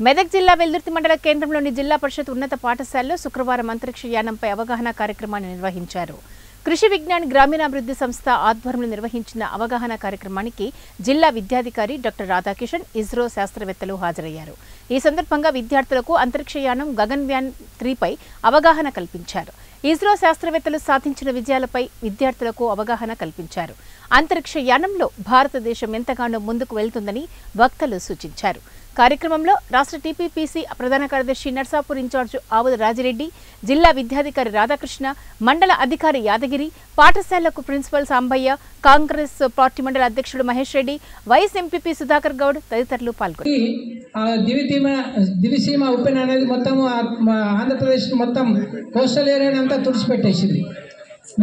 మెదక్ జిల్లా వెల్దుర్తి మండల కేంద్రంలోని జిల్లా పరిషత్ ఉన్నత పాఠశాలలో శుక్రవారం అంతరిక్ష యానంపై అవగాహన కార్యక్రమాన్ని నిర్వహించారు. కృషి విజ్ఞాన్ గ్రామీణాభివృద్ధి సంస్థ ఆధ్వర్యంలో నిర్వహించిన అవగాహన కార్యక్రమానికి జిల్లా విద్యాధికారి డాక్టర్ రాధాకిషన్, ఇస్రో శాస్త్రవేత్తలు హాజరయ్యారు. ఈ సందర్భంగా విద్యార్థులకు అంతరిక్ష యానం గగన్యాన్ 3పై అవగాహన కల్పించారు. ఇస్రో శాస్త్రవేత్తలు సాధించిన విజయాలపై విద్యార్థులకు అవగాహన కల్పించారు. అంతరిక్ష యానంలో భారతదేశం ఎంతగానో ముందుకు వెళ్తుందని వక్తలు సూచించారు. కార్యక్రమంలో రాష్ట్ర టీపీపీసీ ప్రధాన కార్యదర్శి నర్సాపూర్ ఇన్ఛార్జ్ ఆవుల రాజిరెడ్డి, జిల్లా విద్యాధికారి రాధాకృష్ణ, మండల అధికారి యాదగిరి, పాఠశాలకు ప్రిన్సిపల్ సాంబయ్య, కాంగ్రెస్ పార్టీ మండల అధ్యక్షుడు మహేష్ రెడ్డి, వైస్ ఎంపీపీ సుధాకర్ గౌడ్ తదితరులు పాల్గొన్నారు. దివిసీమ ఉప్పెన్ అనేది మొత్తం ఆంధ్రప్రదేశ్ మొత్తం కోస్టల్ ఏరియాని అంతా తుడిచిపెట్టేసింది.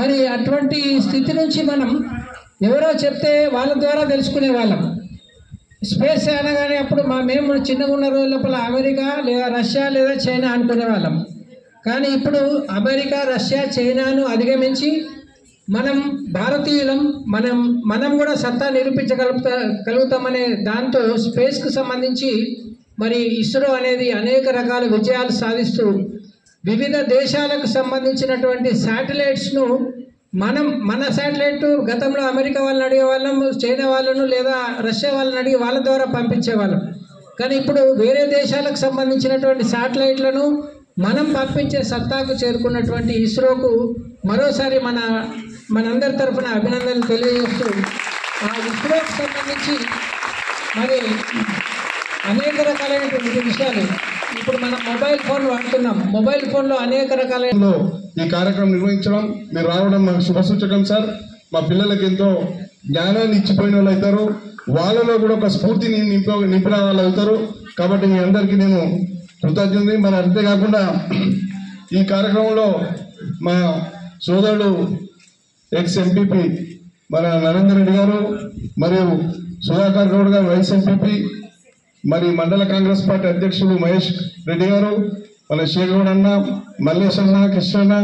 మరి అటువంటి స్థితి నుంచి మనం ఎవరో చెప్తే వాళ్ళ ద్వారా తెలుసుకునే వాళ్ళం. స్పేస్ అనగానే అప్పుడు మేము చిన్నగా ఉన్న రోజుల లోపల అమెరికా లేదా రష్యా లేదా చైనా అనుకునే వాళ్ళం. కానీ ఇప్పుడు అమెరికా, రష్యా, చైనాను అధిగమించి మనం భారతీయులం, మనం కూడా సత్తా నిరూపించగలుగుతామనే దాంతో స్పేస్కు సంబంధించి మరి ఇస్రో అనేది అనేక రకాల విజయాలు సాధిస్తూ వివిధ దేశాలకు సంబంధించినటువంటి శాటిలైట్స్ను మన శాటిలైట్ గతంలో అమెరికా వాళ్ళని అడిగే వాళ్ళం, చైనా వాళ్ళను లేదా రష్యా వాళ్ళని అడిగి వాళ్ళ ద్వారా పంపించేవాళ్ళం. కానీ ఇప్పుడు వేరే దేశాలకు సంబంధించినటువంటి శాటిలైట్లను మనం పంపించే సత్తాకు చేరుకున్నటువంటి ఇస్రోకు మరోసారి మనందరి తరఫున అభినందనలు తెలియజేస్తూ, ఆ ఇస్రోకు సంబంధించి మరి అనేక రకాలైనటువంటి విషయాలు ఇప్పుడు మనం మొబైల్ ఫోన్ వాడుతున్నాం. మొబైల్ ఫోన్లో అనేక రకాలైన ఈ కార్యక్రమం నిర్వహించడం, మీరు రావడం మాకు శుభసూచకం సార్. మా పిల్లలకి ఎంతో జ్ఞానాన్ని ఇచ్చిపోయిన వాళ్ళు అవుతారు, వాళ్ళలో కూడా ఒక స్ఫూర్తిని నింపిన వాళ్ళు అవుతారు. కాబట్టి మీ అందరికీ నేను కృతజ్ఞతని. మరి అంతేకాకుండా ఈ కార్యక్రమంలో మా సోదరుడు ఎక్స్ ఎంపీపీ మన నరేందర్ రెడ్డి గారు, మరియు సుధాకర్ గౌడ్ గారు వైస్ ఎంపీపీ, మరి మండల కాంగ్రెస్ పార్టీ అధ్యక్షులు మహేష్ రెడ్డి గారు, మన శేఖర్ అన్న, మల్లేశ్ అన్న, కృష్ణ,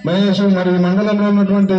మహేష్, మరియు మండలంలో ఉన్నటువంటి